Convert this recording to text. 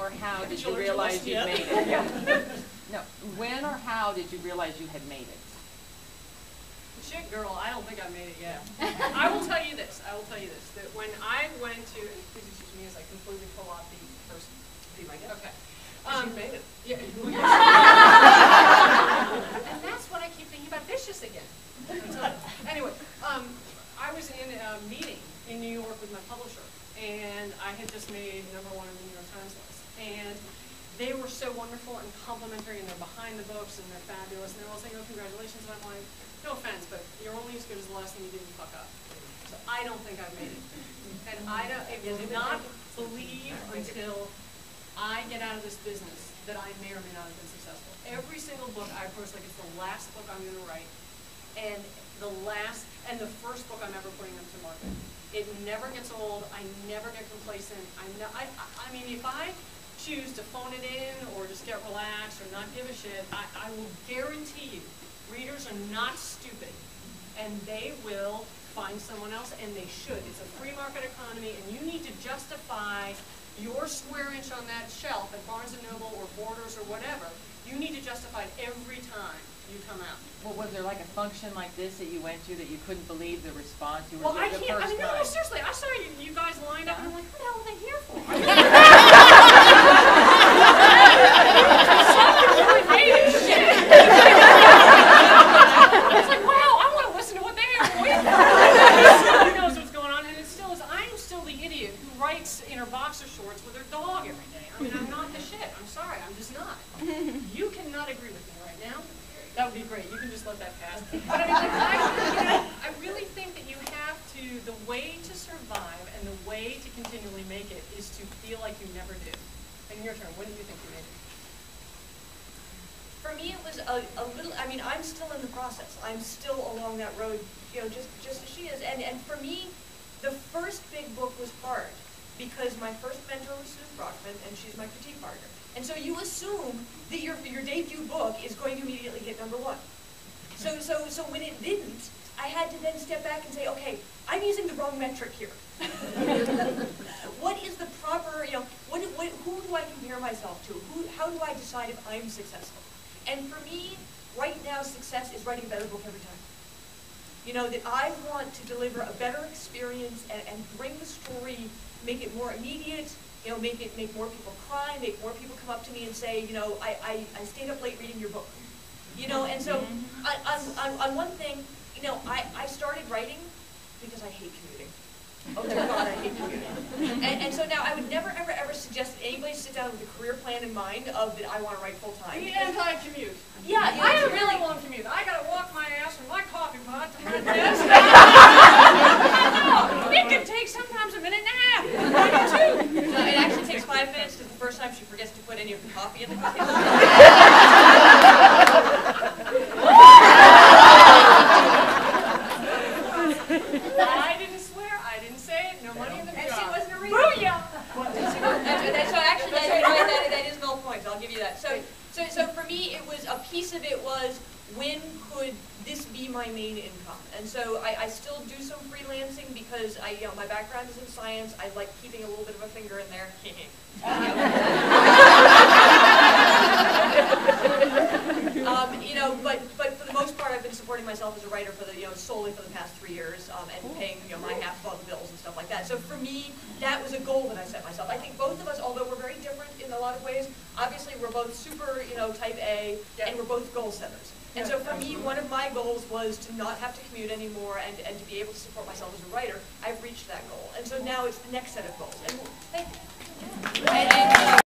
or how did you realize you made it? Yeah. No, when or how did you realize you had made it? Shit, girl, I don't think I made it yet. I will tell you this, that when I went to, and please excuse me as I completely pull out the first, be my guest. Okay. You made it. Yeah. And that's what I keep thinking about Vicious again. Anyway, I was in a meeting in New York with my publisher, and I had just made #1 on the New York Times list. And they were so wonderful and complimentary, and they're behind the books, and they're fabulous, and they're all saying, oh, congratulations, and I'm like, no offense, but you're only as good as the last thing you didn't fuck up. So I don't think I've made it. And I did not believe until I get out of this business that I may or may not have been successful. Every single book I approach like it's the last book I'm going to write, and the first book I'm ever putting into market. It never gets old. I never get complacent. I mean, if I choose to phone it in or just get relaxed or not give a shit, I will guarantee you, readers are not stupid, and they will find someone else, and they should. It's a free market economy, and you need to justify your square inch on that shelf at Barnes & Noble or Borders or whatever. You need to justify it every time you come out. Well, was there like a function like this that you went to that you couldn't believe the response? You were Well, I the can't. first I mean, no, time. seriously. I saw you guys lined up, and I'm like, what the hell are they here for? It's like, wow, I want to listen to what they have. Who knows what's going on? And it still is. I am still the idiot who writes in her boxer shorts with her dog every day. I mean, I'm not the shit. I'm sorry. I'm just not. You cannot agree with me right now. That would be great. You can just let that pass. But I mean, like, I really think that you have to, the way to survive and the way to continually make it is to feel like you never do. And your turn, when do you think you made it? For me, it was a little, I mean, I'm still in the process. I'm still along that road, you know, just as she is. And for me, the first big book was hard because my first mentor was Susan Brockman, and she's my critique partner. And so you assume that your debut book is going to immediately get #1. So when it didn't, I had to then step back and say, okay, I'm using the wrong metric here. What is the proper, you know, who do I compare myself to? How do I decide if I'm successful? And for me, right now, success is writing a better book every time. You know, that I want to deliver a better experience and bring the story, make it more immediate, you know, make more people cry, make more people come up to me and say, you know, I stayed up late reading your book. You know, and so on one thing, you know, I started writing because I hate commuting. Oh dear God, I hate commuting. And so now I would never, ever, ever suggest that anybody sit down with a career plan in mind of that I want to write full time. The anti-commute. Yeah, I have a really long commute. I got to walk my ass from my coffee pot to my desk. It can take sometimes a minute and a half. Maybe 2. No, it actually takes 5 minutes because the first time she forgets to put any of the coffee in the coffee. I didn't swear. I didn't say it. No money in the jar. And she wasn't a reader. Booyah! So actually, that is null points. I'll give you that. So for me, it was a piece of it was when could this be my main income? And so I still do some freelancing because you know, my background is in science. I like keeping a little bit of a finger in there. You know, but for the most part, I've been supporting myself as a writer for the, you know, solely for the past 3 years, and paying, you know, my half of all the bills and stuff like that. So for me, that was a goal that I set myself. I think both of us, although we're very different in a lot of ways, obviously we're both super, you know, type A, and we're both goal setters. And so for me, one of my goals was to not have to commute anymore and to be able to support myself as a writer. I've reached that goal. And so now it's the next set of goals. And thank you.